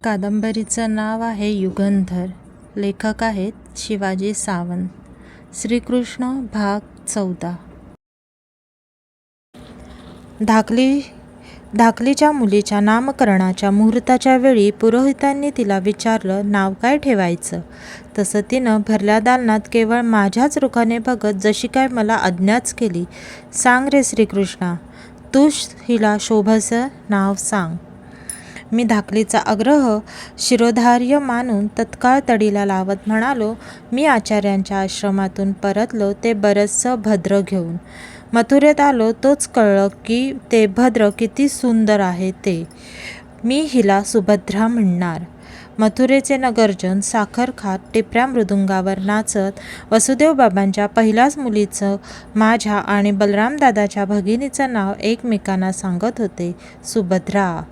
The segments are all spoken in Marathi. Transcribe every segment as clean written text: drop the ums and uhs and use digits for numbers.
कादंबरीचं नाव आहे युगंधर. लेखक आहेत शिवाजी सावंत. श्रीकृष्ण भाग 14. धाकलीच्या मुलीच्या नामकरणाच्या मुहूर्ताच्या वेळी पुरोहितांनी तिला विचारलं, नाव काय ठेवायचं. तसं तिनं भरल्या दालनात केवळ माझ्याच रुखाने बघत जशी काय मला आज्ञाच केली. सांग रे श्रीकृष्णा, तूच हिला शोभसं नाव सांग. मी धाकलीचा आग्रह शिरोधार्य मानून तत्काळ तडीला लावत म्हणालो, मी आचार्यांच्या आश्रमातून परतलो ते बरचसं भद्र घेऊन. मथुरेत आलो तोच कळलं की ते भद्र किती सुंदर आहे ते. मी हिला सुभद्रा म्हणणार. मथुरेचे नगरजन साखर खात टिपऱ्या मृदुंगावर नाचत वसुदेव बाबांच्या पहिल्याच मुलीचं माझ्या आणि बलराम दादाच्या भगिनीचं नाव एकमेकांना सांगत होते, सुभद्रा.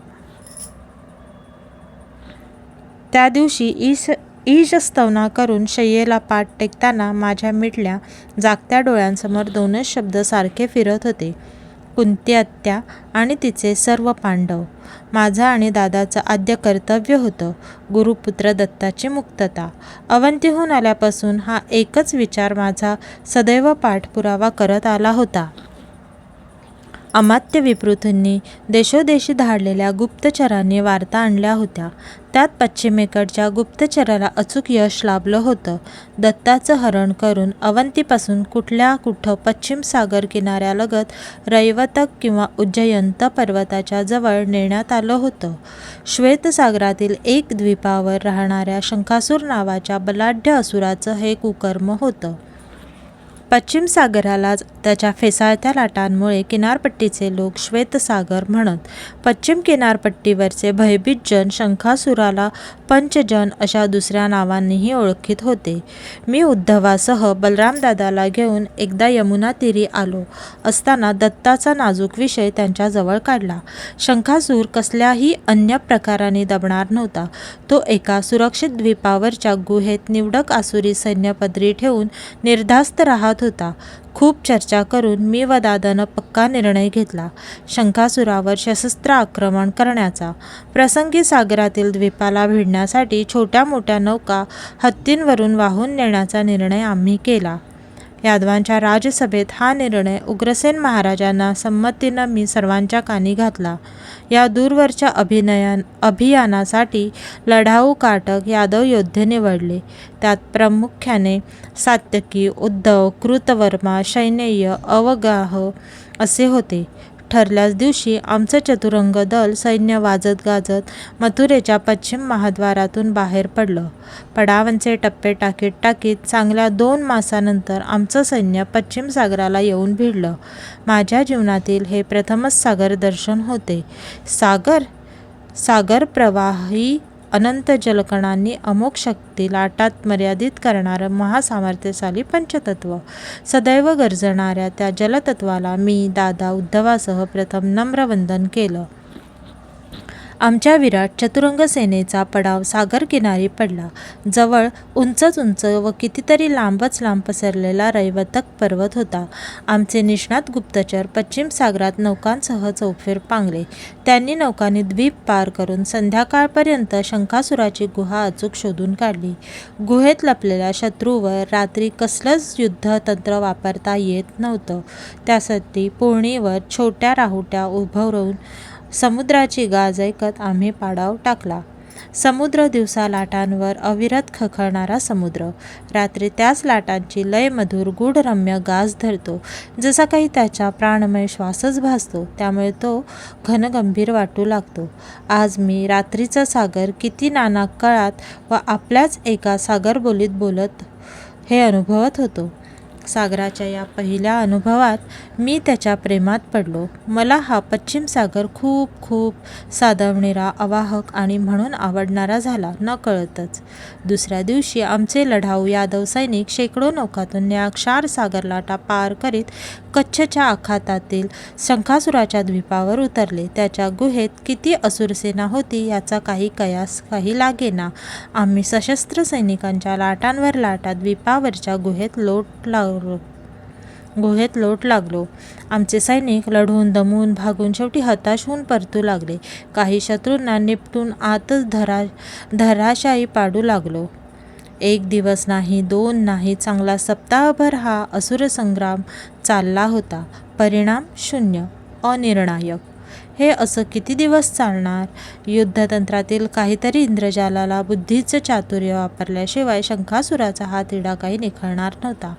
त्या दिवशी ईशस्तवना करून शय्येला पाठ टेकताना माझ्या मिटल्या जागत्या डोळ्यांसमोर दोनच शब्द सारखे फिरत होते, कुंती आत्या आणि तिचे सर्व पांडव. माझं आणि दादाचं आद्य कर्तव्य होतं गुरुपुत्र दत्ताची मुक्तता. अवंतीहून आल्यापासून हा एकच विचार माझा सदैव पाठपुरावा करत आला होता. अमात्य विपृतींनी देशोदेशी धाडलेल्या गुप्तचरांनी वार्ता आणल्या होत्या. त्यात पश्चिमेकडच्या गुप्तचराला अचूक यश लाभलं होतं. दत्ताचं हरण करून अवंतीपासून कुठं पश्चिम सागर किनाऱ्यालगत रैवतक किंवा उज्जयंत पर्वताच्या जवळ नेण्यात आलं होतं. श्वेतसागरातील एक द्वीपावर राहणाऱ्या शंखासूर नावाच्या बलाढ्य असुराचं हे कुकर्म होतं. पश्चिम सागरालाच त्याच्या फेसाळत्या लाटांमुळे किनारपट्टीचे लोक श्वेतसागर म्हणत. पश्चिम किनारपट्टीवरचे भयभीत जन शंखासुराला पंचजन अशा दुसऱ्या नावांनीही ओळखीत होते. मी उद्धवासह बलरामदादाला घेऊन एकदा यमुना तीरी आलो असताना दत्ताचा नाजूक विषय त्यांच्याजवळ काढला. शंखासूर कसल्याही अन्य प्रकाराने दबणार नव्हता. तो एका सुरक्षित द्वीपावरच्या गुहेत निवडक आसुरी सैन्य पदरी ठेवून निर्धास्त राहत होता. खूप चर्चा करून मी व दादानं पक्का निर्णय घेतला, शंखासुरावर सशस्त्र आक्रमण करण्याचा. प्रसंगी सागरातील द्वीपाला भिडण्यासाठी छोट्या मोठ्या नौका हत्तींवरून वाहून नेण्याचा निर्णय आम्ही केला. यादवांच्या राजसभेत हा निर्णय उग्रसेन महाराजांना संमतीनं मी सर्वांच्या कानी घातला. या दूरवरच्या अभियानासाठी लढाऊ काटक यादव योद्धे निवडले. त्यात प्रामुख्याने सात्यकी, उद्धव, कृतवर्मा, शयनेय, अवगाह असे होते. ठरल्याच दिवशी आमचं चतुरंग दल सैन्य वाजत गाजत मथुरेच्या पश्चिम महाद्वारातून बाहेर पडलं. पडावांचे टप्पे टाकीत चांगल्या 2 मासानंतर आमचं सैन्य पश्चिम सागराला येऊन भिडलं. माझ्या जीवनातील हे प्रथमच सागर दर्शन होते. सागर प्रवाही अनंत जलकणांनी अमोघ शक्ती लाटात मर्यादित करणारं महासामर्थ्यशाली पंचतत्व. सदैव गर्जणाऱ्या त्या जलतत्वाला मी, दादा, उद्धवासह प्रथम नम्र वंदन केलं. आमच्या विराट चतुरंग सेनेचा पडाव सागर किनारी पडला. जवळ उंचच उंच व कितीतरी लांबच लांब पसरलेला रैवतक पर्वत होता. आमचे निष्णात गुप्तचर पश्चिम सागरात नौकांसह चौफेर पांगले. त्यांनी नौकांनी द्वीप पार करून संध्याकाळपर्यंत शंखासुराची गुहा अचूक शोधून काढली. गुहेत लपलेल्या शत्रूवर रात्री कसलंच युद्धतंत्र वापरता येत नव्हतं. त्यासाठी पुळणीवर छोट्या राहुट्या उभवून समुद्राची गाज ऐकत आम्ही पाडाव टाकला. समुद्र दिवसा लाटांवर अविरत खळखळणारा समुद्र, रात्री त्याच लाटांची लयमधुर गूढरम्य गाज धरतो. जसा काही त्याचा प्राणमय श्वासच भासतो, त्यामुळे तो घनगंभीर वाटू लागतो. आज मी रात्रीचा सागर किती नाना काळात व आपल्याच एका सागरबोलीत बोलत हे अनुभवत होतो. सागराच्या या पहिल्या अनुभवात मी त्याच्या प्रेमात पडलो. मला हा पश्चिम सागर खूप खूप साधवणीरा, अवाहक आणि म्हणून आवडणारा झाला नकळतच. दुसऱ्या दिवशी आमचे लढाऊ यादव सैनिक शेकडो नौकांतून निळा क्षार सागरलाटा पार करीत कच्छच्या आखातातील शंखासुराच्या द्वीपावर उतरले. त्याच्या गुहेत किती असुरसेना होती याचा काही कयास काही लागेना. आम्ही सशस्त्र सैनिकांच्या लाटांवर लाटा द्वीपावरच्या गुहेत लोट लागलो. गुहेत लोट लागलो. आमचे सैनिक लढून दमून भागून शेवटी हताश होऊन परतू लागले. काही शत्रूंना निपटून आतच धराशायी पाडू लागलो. 1 दिवस नाही, 2 नाही, चांगला सप्ताहभर हा असुर संग्राम चालला होता. परिणाम शून्य, अनिर्णायक. हे असं किती दिवस चालणार? युद्धतंत्रातील काहीतरी इंद्रजालाला बुद्धीचं चातुर्य वापरल्याशिवाय शंखासुराचा हा तिढा काही निखळणार नव्हता.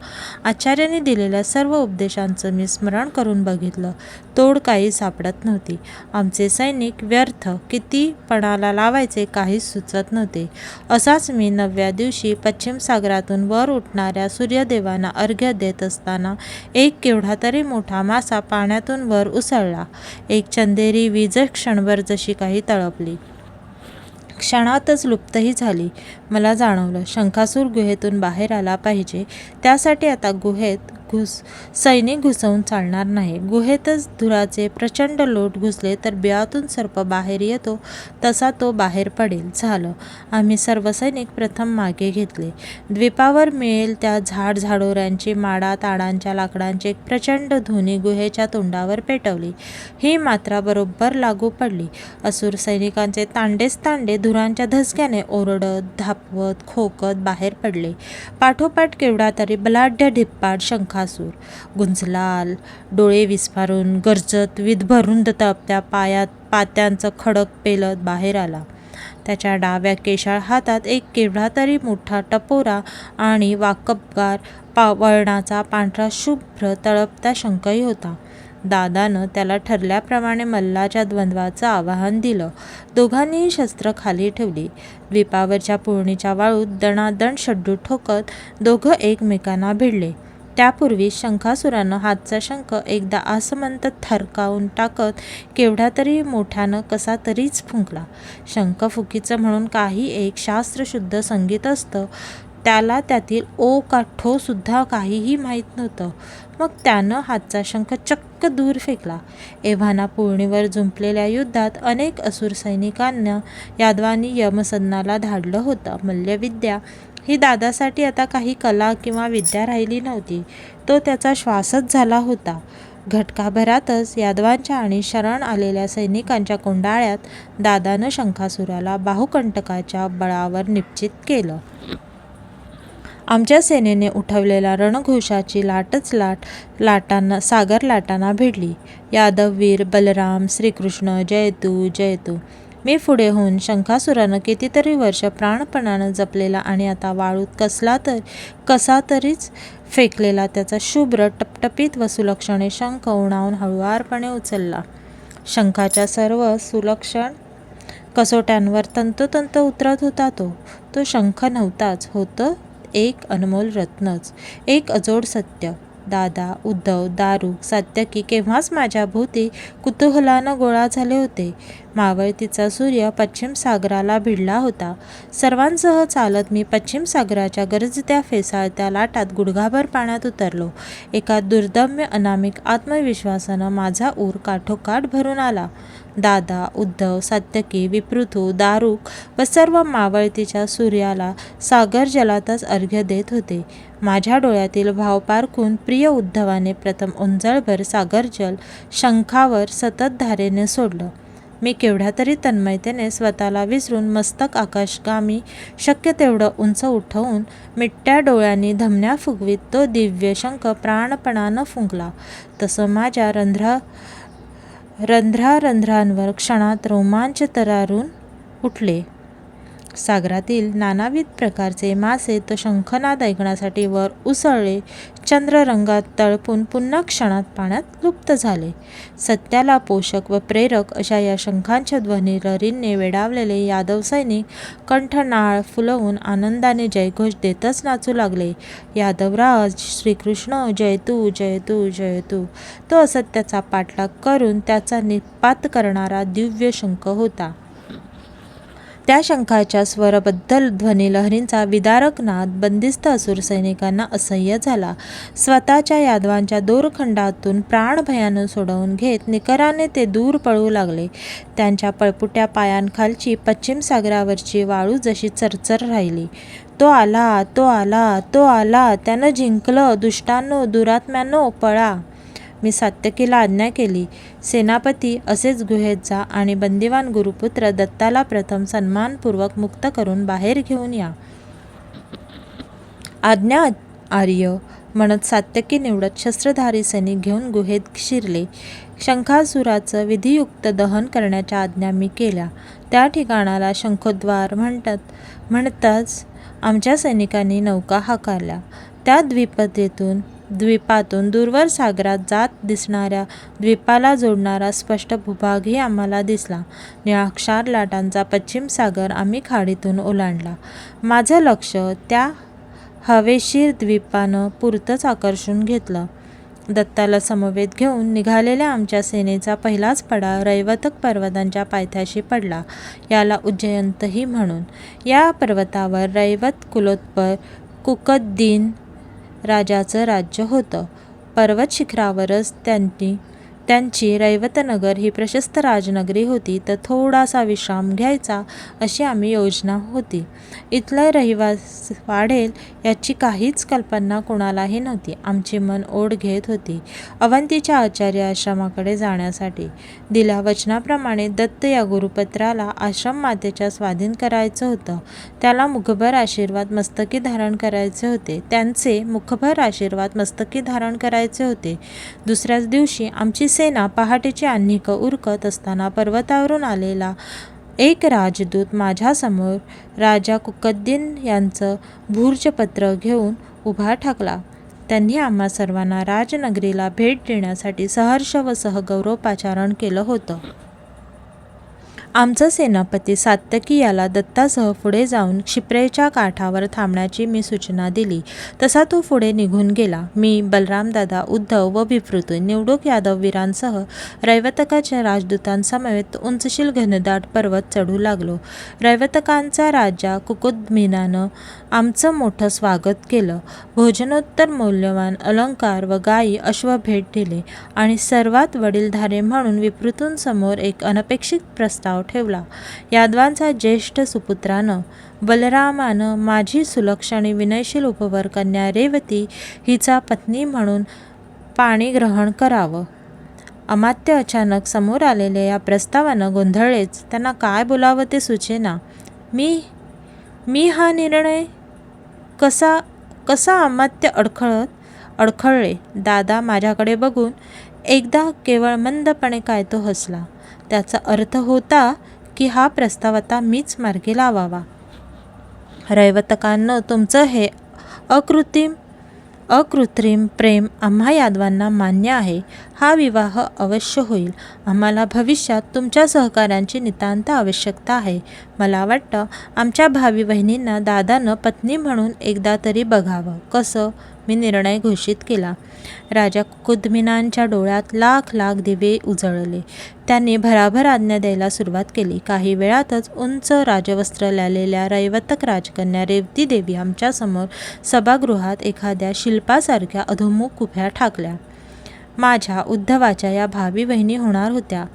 आचार्यांनी दिलेल्या सर्व उपदेशांचं मी स्मरण करून बघितलं. तोड काही सापडत नव्हती. आमचे सैनिक व्यर्थ किती पणाला लावायचे काहीच सुचत नव्हते. असाच मी 9व्या दिवशी पश्चिम सागरातून वर उठणाऱ्या सूर्यदेवांना अर्घ्य देत असताना एक केवढा तरी मोठा मासा पाण्यातून वर उसळला. एक चंदेरी वीज क्षणभर जशी काही तळपली, क्षणातच लुप्तही झाली. मला जाणवलं, शंखासूर गुहेतून बाहेर आला पाहिजे. त्यासाठी आता गुहेत सैनिक घुसवून चालणार नाही. गुहेतच धुराचे प्रचंड लोट घुसले तर बिळातून सर्प बाहेर येतो तसा तो बाहेर पडेल. झालं. आम्ही सर्व सैनिक प्रथम मागे घेतले. द्वीपावर मिळेल त्या झाडझाडोऱ्यांची, माडा ताडांच्या लाकडांची एक प्रचंड धुनी गुहेच्या तोंडावर पेटवली. ही मात्रा बरोबर लागू पडली. असुर सैनिकांचे तांडेच तांडे धुरांच्या धसक्याने ओरडत, धापवत, खोकत बाहेर पडले. पाठोपाठ केवढा तरी बलाढ्य धिप्पाड शंखासूर गुंजलाल, डोळे विस्फारून गरजत विधभरून तळपत्या पात्यांचं खडक पेलत बाहेर आला. त्याच्या डाव्या केशाळ हातात एक केवढा तरी मोठा टपोरा आणि वाकबगार वळणाचा पांढरा शुभ्र तळपता शंखही होता. दादानं त्याला ठरल्याप्रमाणे मल्लाच्या द्वंद्वाचं आवाहन दिलं. दोघांनीही शस्त्र खाली ठेवली. द्वीपावरच्या पुळणीच्या वाळूत दणादण शड्डू ठोकत दोघं एकमेकांना भिडले. त्यापूर्वी शंखासुरानं हातचा शंख एकदा आसमंत थरकावून टाकत केवढ्या तरी मोठ्यानं कसा तरीच फुंकला. शंखफुकीचं म्हणून काही एक शास्त्रशुद्ध संगीत असतं. त्याला त्यातील ओ का ठो सुद्धा काहीही माहीत नव्हतं. मग त्यानं हातचा शंख चक्क दूर फेकला. एव्हाना पुळणीवर जुंपलेल्या युद्धात अनेक असुर सैनिकांना यादवांनी यमसदनाला धाडलं होतं. मल्लविद्या ही दादासाठी आता काही कला किंवा विद्या राहिली नव्हती. तो त्याचा श्वासच झाला होता. घटकाभरातच यादवांच्या आणि शरण आलेल्या सैनिकांच्या कोंडाळ्यात दादानं शंखासुराला बाहुकंटकाच्या बळावर निश्चित केलं. आमच्या सेनेने उठवलेल्या रणघोषाची लाटच सागर लाटांना भिडली. यादववीर बलराम, श्रीकृष्ण, जय तू जय तू. मी पुढे होऊन शंखासुरानं कितीतरी वर्ष प्राणपणानं जपलेला आणि आता वाळूत कसा तरीच फेकलेला त्याचा शुभ्र टपटपीत व सुलक्षणे शंख उणावून हळुवारपणे उचलला. शंखाच्या सर्व सुलक्षण कसोट्यांवर तंतोतंत उतरत होता तो शंख नव्हताच, होतं एक अनमोल रत्नच, एक अजोड सत्य. दादा, उद्धव, दारुक, सात्यकी केव्हाच माझ्या भोवती कुतूहलानं गोळा झाले होते. मावळतीचा सूर्य पश्चिम सागराला भिडला होता. सर्वांसह चालत मी पश्चिम सागराच्या गरजत्या फेसाळत्या लाटात गुडघाभर पाण्यात उतरलो. एका दुर्दम्य अनामिक आत्मविश्वासानं माझा ऊर काठोकाठ भरून आला. दादा, उद्धव, सात्यकी, विपृथू, दारुक व सर्व मावळतीच्या सूर्याला सागर जलातच अर्घ्य देत होते. माझ्या डोळ्यातील भाव पारखून प्रिय उद्धवाने प्रथम ओंजळभर सागरजल शंखावर सतत धारेने सोडलं. मी केवढ्या तरी तन्मयतेने स्वतःला विसरून मस्तक आकाशगामी शक्य तेवढं उंच उठवून मिट्ट्या डोळ्यांनी धमन्या फुगवीत तो दिव्य शंख प्राणपणानं फुंकला. तसं माझ्या रंध्रारंध्रांवर क्षणात रोमांच तरारून उठले. सागरातील नानाविध प्रकारचे मासे तो शंखनाद ऐकण्यासाठी वर उसळले. चंद्ररंगात तळपून पुन्हा क्षणात पाण्यात लुप्त झाले. सत्याला पोषक व प्रेरक अशा या शंखांच्या ध्वनिलहरींनी वेडावलेले यादव सैनिक कंठनाळ फुलवून आनंदाने जयघोष देतच नाचू लागले. यादवराज श्रीकृष्ण जय तू जय तू जय तू. तो असत्याचा पाठलाग करून त्याचा निःपात करणारा दिव्य शंख होता. त्या शंखाच्या स्वरबद्ध ध्वनिलहरींचा विदारक नाद बंदिस्त असुर सैनिकांना असह्य झाला. स्वतःच्या यादवांच्या दोरखंडातून प्राणभयानं सोडवून घेत निकराने ते दूर पळू लागले. त्यांच्या पळपुट्या पायांखालची पश्चिम सागरावरची वाळू जशी चरचर राहिली. तो आला, तो आला, तो आला, त्यानं जिंकलं, दुष्टांनो, दुरात्म्यांनो, पळा. मी सात्यकीला आज्ञा केली, सेनापती असेच गुहेत जा आणि बंदिवान गुरुपुत्र दत्ताला प्रथम सन्मानपूर्वक मुक्त करून बाहेर घेऊन या. आज्ञा आर्य, म्हणत सात्यकी निवडत शस्त्रधारी सैनिक घेऊन गुहेत शिरले. शंखासुराचं विधियुक्त दहन करण्याच्या आज्ञा मी केल्या. त्या ठिकाणाला शंखोद्वार म्हणताच आमच्या सैनिकांनी नौका हाकारल्या. त्या द्वीपातून दूरवर सागरात जात दिसणाऱ्या द्वीपाला जोडणारा स्पष्ट भूभागही आम्हाला दिसला. निळाक्षार लाटांचा पश्चिम सागर आम्ही खाडीतून ओलांडला. माझं लक्ष त्या हवेशीर द्वीपानं पुरतंच आकर्षून घेतलं. दत्ताला समवेत घेऊन निघालेल्या आमच्या सेनेचा पहिलाच पडा रैवतक पर्वतांच्या पायथ्याशी पडला. याला उज्जयंतही म्हणून. या पर्वतावर रैवत कुलोत्पर कुकद्दीन राजाचं राज्य होतं. पर्वत शिखरावरच त्यांची रैवतनगर ही प्रशस्त राजनगरी होती. तर थोडासा विश्राम घ्यायचा अशी आम्ही योजना होती. इथलं रहिवास वाढेल याची काहीच कल्पना कोणालाही नव्हती. आमची मन ओढ घेत होती अवंतीच्या आचार्य आश्रमाकडे जाण्यासाठी. दिल्या वचनाप्रमाणे दत्त या गुरुपत्राला आश्रम मातेच्या स्वाधीन करायचं होतं. त्याला मुखभर आशीर्वाद मस्तकी धारण करायचे होते. त्यांचे मुखभर आशीर्वाद मस्तकी धारण करायचे होते. दुसऱ्याच दिवशी आमची सेना पहाटेची आन्हिक उरकत असताना पर्वतावरून आलेला एक राजदूत माझ्यासमोर राजा कुकद्दीन यांचं भूर्जपत्र घेऊन उभा ठाकला. त्यांनी आम्हा सर्वांना राजनगरीला भेट देण्यासाठी सहर्ष व सहगौरवपाचारण केलं होतं. आमचा सेनापती सात्यकी याला दत्तासह पुढे जाऊन क्षिप्रेच्या काठावर थांबण्याची मी सूचना दिली. तसा तो पुढे निघून गेला. मी, बलरामदादा, उद्धव व विप्रुत निवडक यादववीरांसह रैवतकाच्या राजदूतांसमवेत उंचशील घनदाट पर्वत चढू लागलो. रैवतकांचा राजा कुकुद्मीनानं आमचं मोठं स्वागत केलं. भोजनोत्तर मौल्यवान अलंकार व गायी अश्व भेट दिले आणि सर्वात वडीलधारे म्हणून विप्रुतूंसमोर एक अनपेक्षित प्रस्ताव ठेवला. यादवांचा ज्येष्ठ सुपुत्रानं बलरामानं माझी सुलक्ष आणि विनयशील उपवर कन्या रेवती हिचा पत्नी म्हणून पाणीग्रहण करावं. अमात्य अचानक समोर आलेल्या या प्रस्तावानं गोंधळलेच. त्यांना काय बोलावं ते सुचेना. मी हा निर्णय कसा अमात्य अडखळले. दादा माझ्याकडे बघून एकदा केवळ मंदपणे काय तो हसला. त्याचा अर्थ होता की हा प्रस्ताव आता मीच मार्गी लावावा. रैवतकांनो, तुमचं हे अकृत्रिम प्रेम आम्हा यादवांना मान्य आहे. हा विवाह अवश्य होईल. आम्हाला भविष्यात तुमच्या सहकार्यांची नितांत आवश्यकता आहे. मला वाटतं आमच्या भावी बहिणींना दादानं पत्नी म्हणून एकदा तरी बघावं. कसं? मी निर्णय घोषित केला. राजा कुकुद्मीनांच्या डोळ्यात लाख लाख दिवे उजळले. त्यांनी भराभर आज्ञा द्यायला सुरुवात केली. काही वेळातच उंच राजवस्त्र लावलेल्या रैवतक राजकन्या रेवती देवी आमच्यासमोर सभागृहात एखाद्या शिल्पासारख्या अधोमुख उभ्या ठाकल्या. माझ्या उद्धवाच्या या भावी बहिणी होणार होत्या.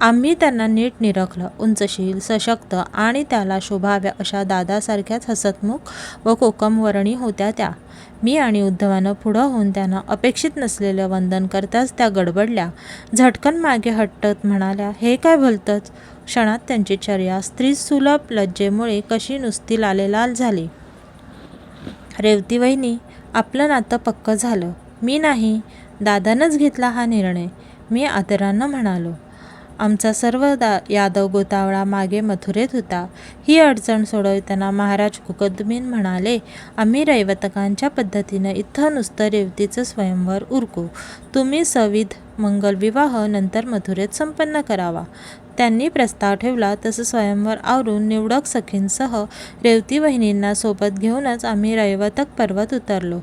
आम्ही त्यांना नीट निरखलं. उंचशील, सशक्त आणि त्याला शोभाव्या अशा दादासारख्याच हसतमुख व कोकमवर्णी होत्या त्या. मी आणि उद्धवानं पुढं होऊन त्यांना अपेक्षित नसलेलं वंदन करताच त्या गडबडल्या. झटकन मागे हटत म्हणाल्या, हे काय भलतंच? क्षणात त्यांची चर्या स्त्रीसुलभ लज्जेमुळे कशी नुसती लालेलाल झाली. रेवती वहिनी, आपलं नातं पक्कं झालं. मी नाही, दादानंच घेतला हा निर्णय, मी आदरानं म्हणालो. आमचा सर्व यादव गोतावळा मागे मथुरेत होता. ही अडचण सोडवताना महाराज कुकुद्मीन म्हणाले, आम्ही रैवतकांच्या पद्धतीनं इथं नुसतं रेवतीचं स्वयंवर उरकू. तुम्ही सविध मंगलविवाह नंतर मथुरेत संपन्न करावा. त्यांनी प्रस्ताव ठेवला तसं स्वयंवर आवरून निवडक सखींसह रेवती वहिनींना सोबत घेऊनच आम्ही रैवतक पर्वत उतरलो.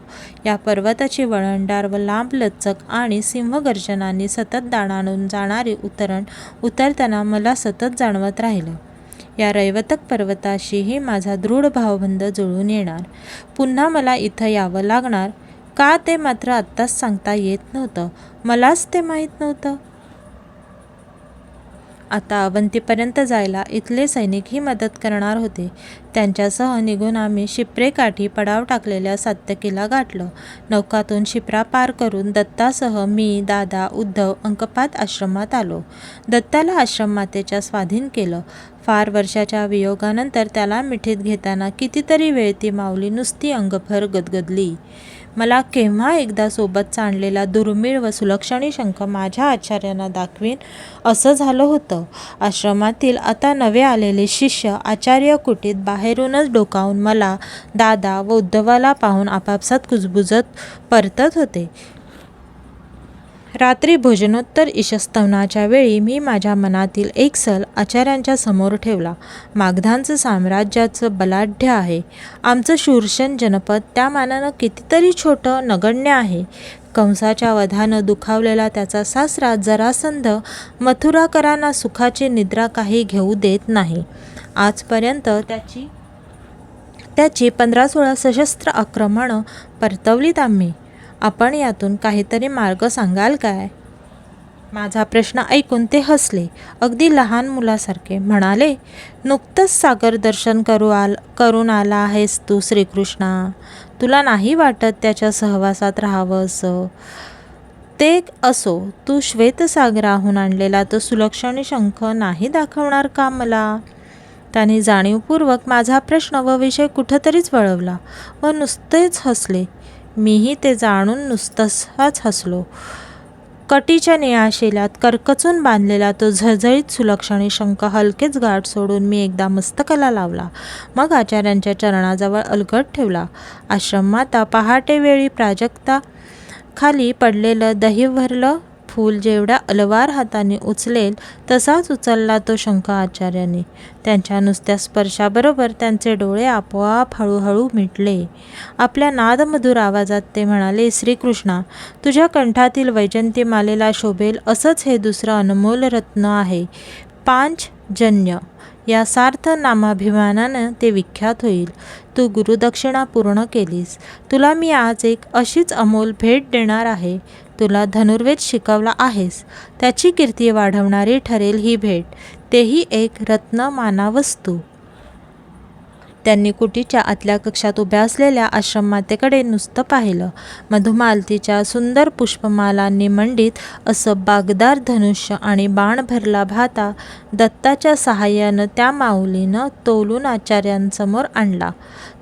या पर्वताची वळणदार व लांबलचक आणि सिंहगर्जनांनी सतत दाणाणून जाणारी उतरताना मला सतत जाणवत राहिलं. या रैवतक पर्वताशीही माझा दृढ भावबंध जुळून येणार. पुन्हा मला इथं यावं लागणार का ते मात्र आत्ताच सांगता येत नव्हतं. मलाच ते माहीत नव्हतं. आता अवंतीपर्यंत जायला इथले सैनिकही मदत करणार होते. त्यांच्यासह निघून आम्ही शिप्रेकाठी पडाव टाकलेल्या सात्यकीला गाठलं. नौकातून शिप्रा पार करून दत्तासह मी, दादा, उद्धव अंकपात आश्रमात आलो. दत्ताला आश्रम मातेच्या स्वाधीन केलं. फार वर्षाच्या वियोगानंतर त्याला मिठीत घेताना कितीतरी वेळ ती माऊली नुसती अंगभर गदगदली. मला केव्हा एकदा सोबत आणलेला दुर्मिळ व सुलक्षणी शंख माझ्या आचार्यांना दाखवीन असं झालं होतं. आश्रमातील आता नवे आलेले शिष्य आचार्य कुटीत बाहेरूनच डोकावून मला, दादा व उद्धवाला पाहून आपापसात कुजबुजत परतत होते. रात्री भोजनोत्तर ईशस्तवनाच्या वेळी मी माझ्या मनातील एक सल आचार्यांच्या समोर ठेवला. मागधांचं साम्राज्याचं बलाढ्य आहे. आमचं शूरसेन जनपद त्या मानानं कितीतरी छोटं नगण्य आहे. कंसाच्या वधानं दुखावलेला त्याचा सासरा जरासंध मथुराकरांना सुखाची निद्रा काही घेऊ देत नाही. आजपर्यंत त्याची 15-16 सशस्त्र आक्रमणं परतवलीत आम्ही. आपण यातून काहीतरी मार्ग सांगाल काय? माझा प्रश्न ऐकून ते हसले, अगदी लहान मुलासारखे. म्हणाले, नुकतंच सागर दर्शन करून आला आहेस तू श्रीकृष्णा. तुला नाही वाटत त्याच्या सहवासात राहावं असं? ते असो, तू श्वेतसागराहून आणलेला तो सुलक्षणी शंख नाही दाखवणार का मला? त्याने जाणीवपूर्वक माझा प्रश्न व विषय कुठंतरीच वळवला व नुसतेच हसले. मीही ते जाणून नुसताच हसलो. कटीच्या निळ्या शेल्यात करकचून बांधलेला तो झळझळीत सुलक्षणी शंख हलकेच गाठ सोडून मी एकदा मस्तकाला लावला. मग आचार्यांच्या चरणाजवळ अलगद ठेवला. आश्रममाता पहाटे वेळी प्राजक्ता खाली पडलेलं दही भरलं फूल जेवढ्या अलवार हाताने उचलेल तसाच उचलला तो शंख आचार्यांनी. त्यांच्या नुसत्या स्पर्शाबरोबर त्यांचे डोळे आपोआप हळूहळू मिटले. आपल्या नादमधुर आवाजात ते म्हणाले, श्रीकृष्णा, तुझ्या कंठातील वैजंतीमालेला शोभेल असंच हे दुसरं अनमोल रत्न आहे. पांचजन्य या सार्थ नामाभिमानानं ते विख्यात होईल. तू गुरुदक्षिणा पूर्ण केलीस. तुला मी आज एक अशीच अमोल भेट देणार आहे. तुला धनुर्वेद शिकवला आहेस, त्याची कीर्ती वाढवणारी ठरेल ही भेट, तेही एक रत्नमानावस्तू. त्यांनी कुटीच्या आतल्या कक्षात उभ्या असलेल्या आश्रममातेकडे नुसतं पाहिलं. मधुमालतीच्या सुंदर पुष्पमालांनी मंडित असं बागदार धनुष्य आणि बाण भरला भाता दत्ताच्या सहाय्यानं त्या माऊलीनं तोलून आचार्यांसमोर आणला.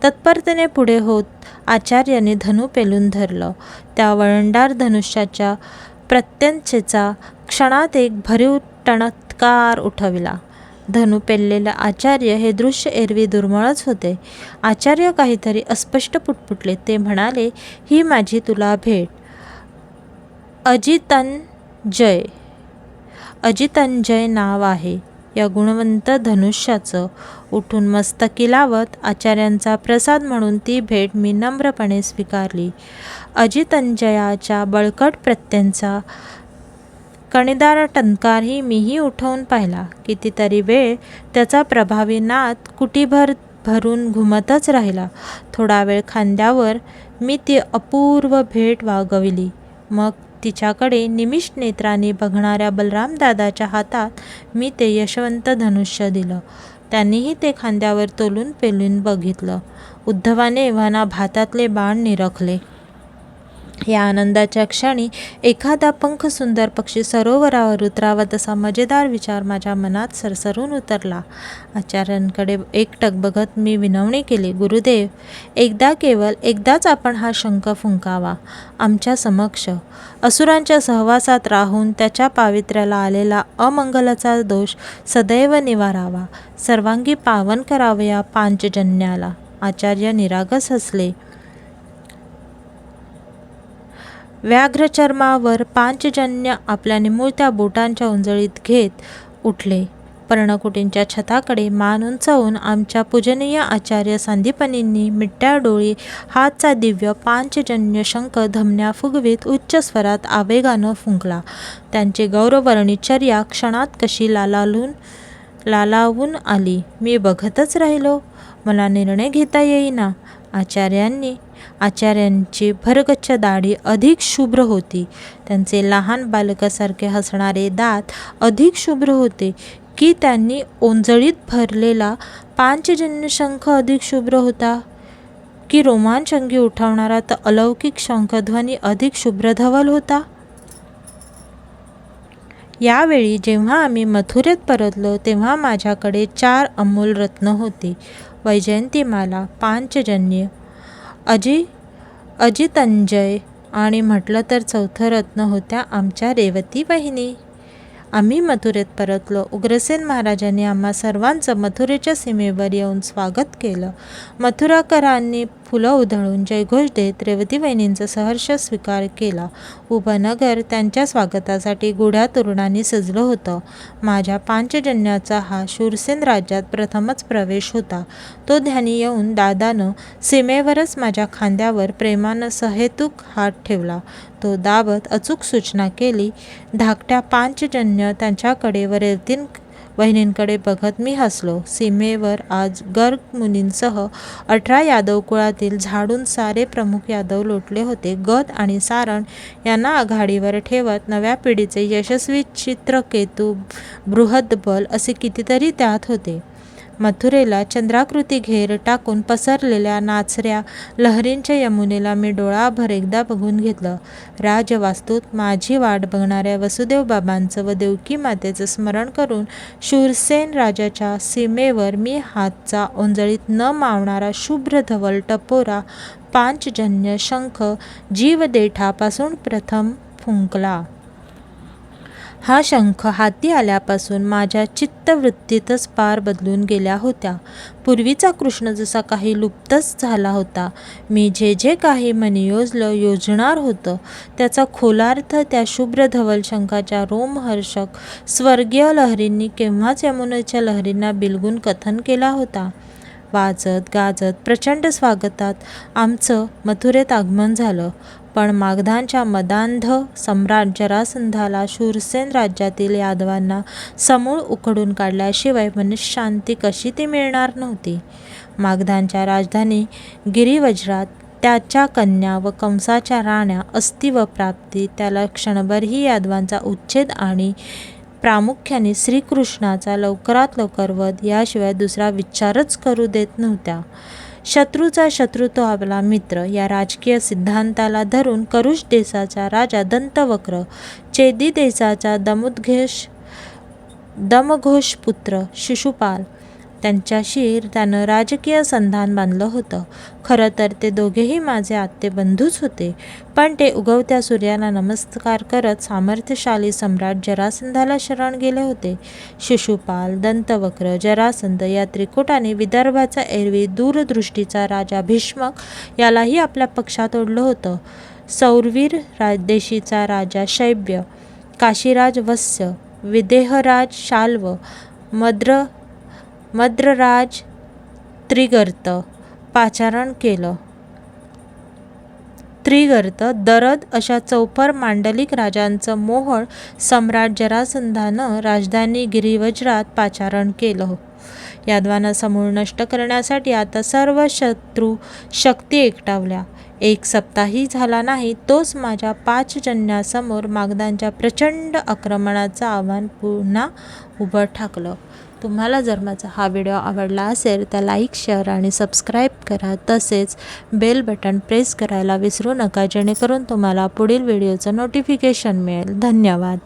तत्परतेने पुढे होत आचार्यांनी धनु पेलून धरलं. त्या वळणदार धनुष्याच्या प्रत्यंचेचा क्षणात एक भरीव टणत्कार उठविला. धनु पेललेले आचार्य हे दृश्य एरवी दुर्मिळच होते. आचार्य काहीतरी अस्पष्ट पुटपुटले. ते म्हणाले, ही माझी तुला भेट. अजितंजय नाव आहे या गुणवंत धनुष्याचं. उठून मस्तकी लावत आचार्यांचा प्रसाद म्हणून ती भेट मी नम्रपणे स्वीकारली. अजितंजयाच्या बळकट प्रत्यंचा कणीदार टंकारही मीही उठवून पाहिला. कितीतरी वेळ त्याचा प्रभावी नाद कुटीभर भरून घुमतच राहिला. थोडा वेळ खांद्यावर मी ती अपूर्व भेट वागविली. मग तिच्याकडे निमिष नेत्रांनी बघणाऱ्या बलरामदादाच्या हातात मी ते यशवंत धनुष्य दिलं. त्यांनीही ते खांद्यावर तोलून पेलून बघितलं. उद्धवाने एव्हाना भातातले बाण निरखले. या आनंदाच्या क्षणी एखादा पंखसुंदर पक्षी सरोवरावर उतरावा तसा मजेदार विचार माझ्या मनात सरसरून उतरला. आचार्यांकडे एकटक बघत मी विनवणी केली, गुरुदेव, केवळ एकदाच आपण हा शंख फुंकावा आमच्या समक्ष. असुरांच्या सहवासात राहून त्याच्या पावित्र्याला आलेला अमंगलाचा दोष सदैव निवारावा. सर्वांगी पावन करावं या पांचजन्याला. आचार्य निरागस हसले. व्याघ्रचर्मावर पांचजन्य आपल्या निमुळत्या बोटांच्या उंजळीत घेत उठले. पर्णकुटींच्या छताकडे मान उंचावून आमच्या पूजनीय आचार्य सांदीपनींनी मिट्ट्या डोळी हातचा दिव्य पांचजन्य शंख धमन्या फुगवीत उच्च स्वरात आवेगानं फुंकला. त्यांची गौरवर्णी चर्या क्षणात कशी लालावून आली. मी बघतच राहिलो. मला निर्णय घेता येईना. आचार्यांची भरगच्च दाढी अधिक शुभ्र होती. त्यांचे लहान बालकासारखे हसणारे दात अधिक शुभ्र होते की त्यांनी ओंजळीत भरलेला पांचजन्य शंख अधिक शुभ्र होता की रोमांच उठवणारा अलौकिक शंखध्वनी अधिक शुभ्रधवल होता. यावेळी जेव्हा आम्ही मथुरेत परतलो तेव्हा माझ्याकडे 4 अमोल रत्न होती. वैजयंतीमाला, पांचजन्य, अजितंजय आणि म्हटलं तर 4थं रत्न होत्या आमच्या रेवती वहिनी. आम्ही मथुरेत परतलो. उग्रसेन महाराजांनी आम्हा सर्वांचं मथुरेच्या सीमेवर येऊन स्वागत केलं. मथुराकरांनी फुलं उधळून जयघोष देत रेवती वहिनींचा सहर्ष स्वीकार केला. उभं नगर त्यांच्या स्वागतासाठी गुढ्या तोरणांनी सजलं होतं. माझ्या पांचजन्याचा हा शूरसेन राज्यात प्रथमच प्रवेश होता. तो ध्यानी येऊन दादानं सीमेवरच माझ्या खांद्यावर प्रेमानं सहेतुक हात ठेवला. तो दाबत अचूक सूचना केली. धाकट्या पांचजन्य त्यांच्याकडे व रेवती वहिनींकडे बघत मी हसलो. सीमेवर आज गर्ग मुनींसह 18 यादव कुळातील झाडून सारे प्रमुख यादव लोटले होते. गद आणि सारण यांना आघाडीवर ठेवत नव्या पिढीचे यशस्वी चित्रकेतू बृहद्बल असे कितीतरी त्यात होते. मथुरेला चंद्राकृती घेर टाकून पसरलेल्या नाचऱ्या लहरींच्या यमुनेला मी डोळाभर एकदा बघून घेतलं. राजवास्तूत माझी वाट बघणाऱ्या वसुदेव बाबांचं व देवकी मातेचं स्मरण करून शूरसेन राजाच्या सीमेवर मी हातचा ओंजळीत न मावणारा शुभ्र धवल टपोरा पांचजन्य शंख जीवदेठापासून प्रथम फुंकला. हा शंख हाती आल्यापासून माझ्या चित्तवृत्तीतच पार बदलून गेल्या होत्या. पूर्वीचा कृष्ण जसा काही लुप्तच झाला होता. मी जे काही मनी योजणार होतं त्याचा खोलार्थ त्या शुभ्र धवल शंखाच्या रोमहर्षक स्वर्गीय लहरींनी केव्हाच यमुनेच्या लहरींना बिलगून कथन केला होता. वाजत गाजत प्रचंड स्वागतात आमचं मथुरेत आगमन झालं. पण मागधांच्या मदांध सम्राट जरासंधाला शूरसेन राज्यातील यादवांना समूळ उखडून काढल्याशिवाय मनःशांती कशी ती मिळणार नव्हती. मागधांच्या राजधानी गिरिवज्रात त्याच्या कन्या व कंसाच्या राण्या असती व प्राप्ती त्याला क्षणभरही यादवांचा उच्छेद आणि प्रामुख्याने श्रीकृष्णाचा लवकरात लवकर वध याशिवाय दुसरा विचारच करू देत नव्हत्या. शत्रूचा शत्रू तो आपला मित्र या राजकीय सिद्धांताला धरून करुष देशाचा राजा दंतवक्र, चेदी देशाचा दमघोष पुत्र शिशुपाल त्यांच्याशी त्यानं राजकीय संधान बांधलं होतं. खरं तर ते दोघेही माझे आत्तेबंधूच होते. पण ते उगवत्या सूर्याला नमस्कार करत सामर्थ्यशाली सम्राट जरासंधाला शरण गेले होते. शिशुपाल, दंतवक्र, जरासंध या त्रिकुटाने विदर्भाचा एरवी दूरदृष्टीचा राजा भीष्मक यालाही आपल्या पक्षात ओढलं होतं. सौरवीर देशीचा राजा शैब्य, काशीराज वत्स, विदेहराज शाल्व, मद्रराज त्रिगर्त पाचारण केलं. त्रिगर्त, दरद अशा चौफर मांडलिक राजांचं मोहोळ सम्राट जरासंधानं राजधानी गिरिवज्रात पाचारण केलं. यादवांना समूळ नष्ट करण्यासाठी आता सर्व शत्रू शक्ती एकटावल्या. 1 सप्ताहही झाला नाही तोच माझ्या पांचजन्यासमोर मागधांच्या प्रचंड आक्रमणाचं आव्हान पुन्हा उभं ठाकलं. तुम्हाला जर माझा हा व्हिडिओ आवडला असेल तर लाईक, शेअर आणि सबस्क्राईब करा. तसेच बेल बटन प्रेस करायला विसरू नका जेणेकरून तुम्हाला पुढील व्हिडिओचं नोटिफिकेशन मिळेल. धन्यवाद.